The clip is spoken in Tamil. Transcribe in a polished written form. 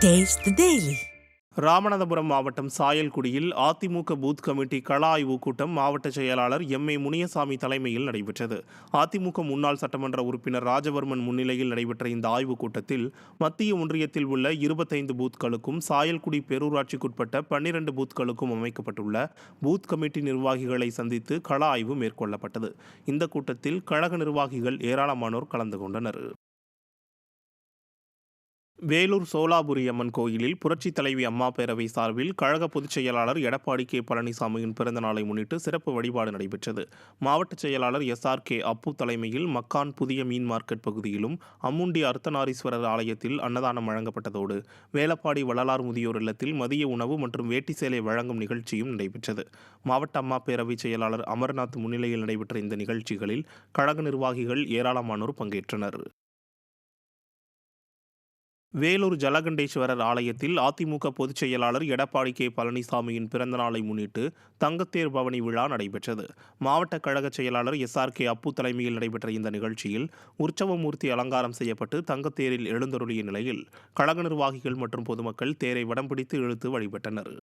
Taste the Daily. ராமநாதபுரம் மாவட்டம் சாயல்குடியில் அதிமுக பூத் கமிட்டி கள ஆய்வுக் கூட்டம் மாவட்ட செயலாளர் எம்.ஏ. முனியசாமி தலைமையில் நடைபெற்றது. அதிமுக முன்னாள் சட்டமன்ற உறுப்பினர் ராஜவர்மன் முன்னிலையில் நடைபெற்ற இந்த ஆய்வுக் கூட்டத்தில் மத்திய ஒன்றியத்தில் உள்ள 25 பூத்களுக்கும் சாயல்குடி பேரூராட்சிக்குட்பட்ட 12 பூத்களுக்கும் அமைக்கப்பட்டுள்ள பூத் கமிட்டி நிர்வாகிகளை சந்தித்து கள ஆய்வு மேற்கொள்ளப்பட்டது. இந்த கூட்டத்தில் கழக நிர்வாகிகள் ஏராளமானோர் கலந்து கொண்டனர். வேலூர் சோலாபுரி அம்மன் கோயிலில் புரட்சித் தலைவி அம்மா பேரவை சார்பில் கழக பொதுச் செயலாளர் எடப்பாடி கே. பழனிசாமியின் பிறந்த நாளை முன்னிட்டு சிறப்பு வழிபாடு நடைபெற்றது. மாவட்ட செயலாளர் SRK அப்பு தலைமையில் மக்கான் புதிய மீன் மார்க்கெட் பகுதியிலும் அம்முண்டி அர்த்தநாரீஸ்வரர் ஆலயத்தில் அன்னதானம் வழங்கப்பட்டதோடு வேலப்பாடி வள்ளலார் முதியோர் இல்லத்தில் மதிய உணவு மற்றும் வேட்டி சேலை வழங்கும் நிகழ்ச்சியும் நடைபெற்றது. மாவட்ட அம்மா பேரவை செயலாளர் அமர்நாத் முன்னிலையில் நடைபெற்ற இந்த நிகழ்ச்சிகளில் கழக நிர்வாகிகள் ஏராளமானோர் பங்கேற்றனர். வேலூர் ஜலகண்டேஸ்வரர் ஆலயத்தில் அதிமுக பொதுச் செயலாளர் எடப்பாடி கே. பழனிசாமியின் பிறந்த நாளை முன்னிட்டு தங்கத்தேர் பவனி விழா நடைபெற்றது. மாவட்ட கழக செயலாளர் SRK அப்பு தலைமையில் நடைபெற்ற இந்த நிகழ்ச்சியில் உற்சவமூர்த்தி அலங்காரம் செய்யப்பட்டு தங்கத்தேரில் எழுந்தருளிய நிலையில் கழக நிர்வாகிகள் மற்றும் பொதுமக்கள் தேரை வடம் பிடித்து இழுத்து வழிபட்டனர்.